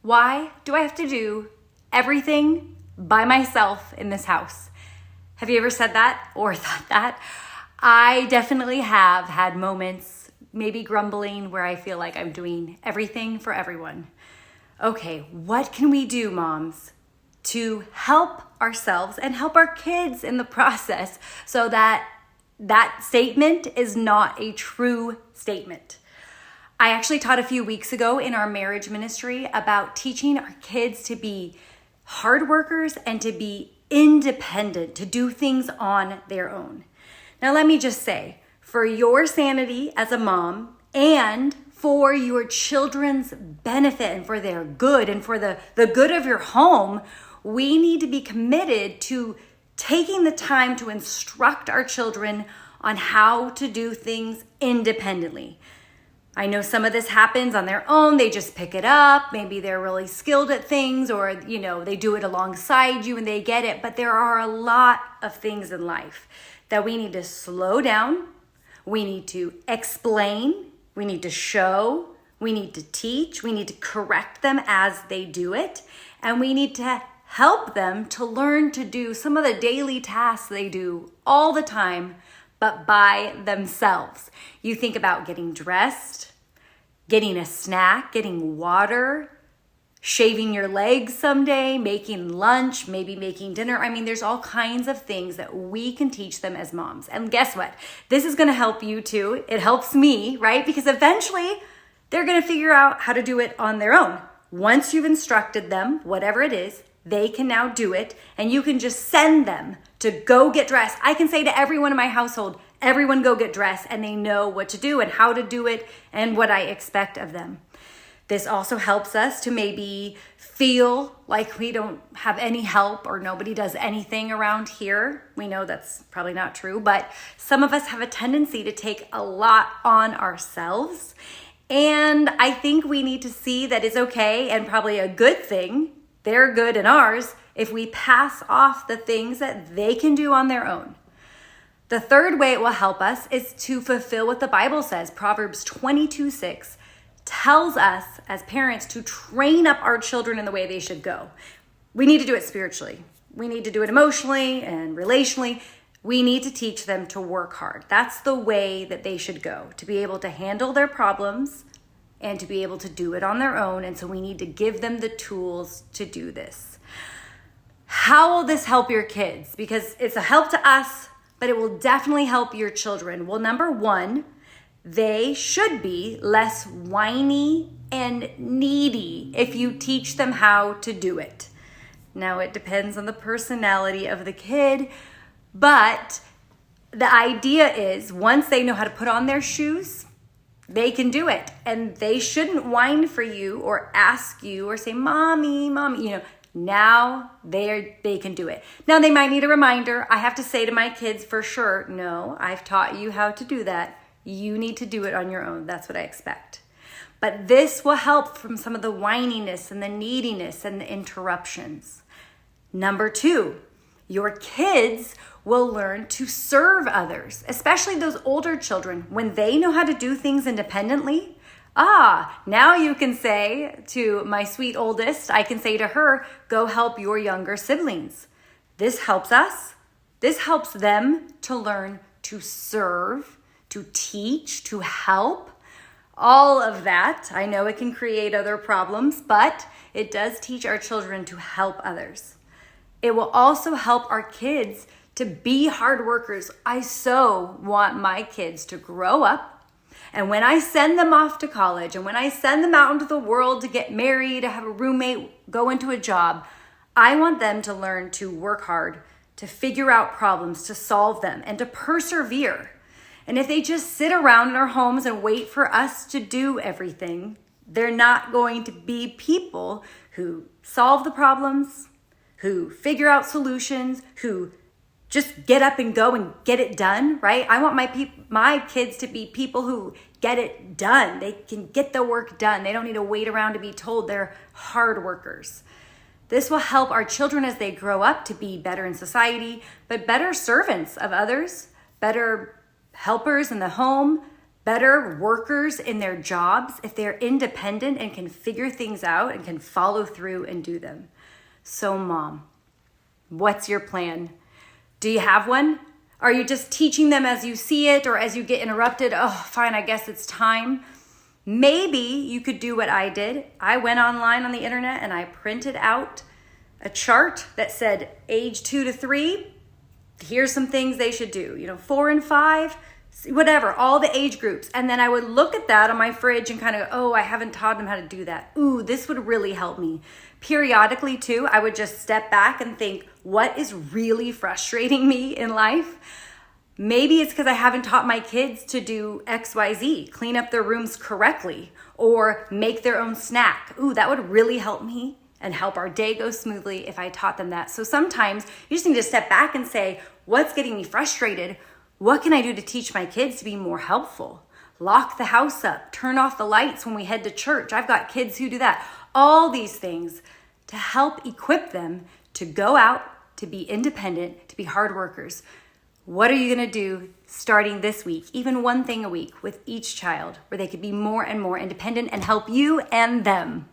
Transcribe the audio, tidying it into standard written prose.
Why do I have to do everything by myself in this house? Have you ever said that or thought that? I definitely have had moments, maybe grumbling, where I feel like I'm doing everything for everyone. Okay, what can we do, moms, to help ourselves and help our kids in the process so that that statement is not a true statement? I actually taught a few weeks ago in our marriage ministry about teaching our kids to be hard workers and to be independent, to do things on their own. Now, let me just say, for your sanity as a mom and for your children's benefit and for their good and for the good of your home, we need to be committed to taking the time to instruct our children on how to do things independently. I know some of this happens on their own. They just pick it up. Maybe they're really skilled at things, or, they do it alongside you and they get it. But there are a lot of things in life that we need to slow down. We need to explain. We need to show. We need to teach. We need to correct them as they do it. And we need to help them to learn to do some of the daily tasks they do all the time, but by themselves. You think about getting dressed, getting a snack, getting water, shaving your legs someday, making lunch, maybe making dinner. I mean, there's all kinds of things that we can teach them as moms. And guess what? This is going to help you too. It helps me, right? Because eventually they're going to figure out how to do it on their own. Once you've instructed them, whatever it is, they can now do it, and you can just send them to go get dressed. I can say to everyone in my household, everyone go get dressed, and they know what to do and how to do it and what I expect of them. This also helps us to maybe feel like we don't have any help or nobody does anything around here. We know that's probably not true, but some of us have a tendency to take a lot on ourselves. And I think we need to see that it's okay and probably a good thing, their good and ours, if we pass off the things that they can do on their own. The third way it will help us is to fulfill what the Bible says. Proverbs 22:6 tells us as parents to train up our children in the way they should go. We need to do it spiritually. We need to do it emotionally and relationally. We need to teach them to work hard. That's the way that they should go, to be able to handle their problems and to be able to do it on their own. And so we need to give them the tools to do this. How will this help your kids? Because it's a help to us, but it will definitely help your children. Well, number one, they should be less whiny and needy if you teach them how to do it. Now, it depends on the personality of the kid, but the idea is once they know how to put on their shoes, they can do it. And they shouldn't whine for you or ask you or say, mommy, now they can do it. Now, they might need a reminder. I have to say to my kids for sure, no, I've taught you how to do that. You need to do it on your own. That's what I expect. But this will help from some of the whininess and the neediness and the interruptions. Number two, your kids will learn to serve others, especially those older children. When they know how to do things independently, now you can say to my sweet oldest, I can say to her, go help your younger siblings. This helps us. This helps them to learn to serve, to teach, to help. All of that. I know it can create other problems, but it does teach our children to help others. It will also help our kids to be hard workers. I so want my kids to grow up, and when I send them off to college and when I send them out into the world to get married, to have a roommate, go into a job, I want them to learn to work hard, to figure out problems, to solve them, and to persevere. And if they just sit around in our homes and wait for us to do everything, they're not going to be people who solve the problems, who figure out solutions, who just get up and go and get it done, right? I want my kids to be people who get it done. They can get the work done. They don't need to wait around to be told they're hard workers. This will help our children as they grow up to be better in society, but better servants of others, better helpers in the home, better workers in their jobs if they're independent and can figure things out and can follow through and do them. So mom, what's your plan? Do you have one? Are you just teaching them as you see it or as you get interrupted? Oh, fine, I guess it's time. Maybe you could do what I did. I went online on the internet and I printed out a chart that said age 2 to 3. Here's some things they should do, 4 and 5, whatever, all the age groups. And then I would look at that on my fridge and kind of, oh, I haven't taught them how to do that. Ooh, this would really help me. Periodically too, I would just step back and think, what is really frustrating me in life? Maybe it's because I haven't taught my kids to do XYZ, clean up their rooms correctly, or make their own snack. Ooh, that would really help me and help our day go smoothly if I taught them that. So sometimes you just need to step back and say, what's getting me frustrated? What can I do to teach my kids to be more helpful? Lock the house up, turn off the lights when we head to church. I've got kids who do that. All these things to help equip them to go out, to be independent, to be hard workers. What are you going to do starting this week, even one thing a week with each child where they could be more and more independent and help you and them?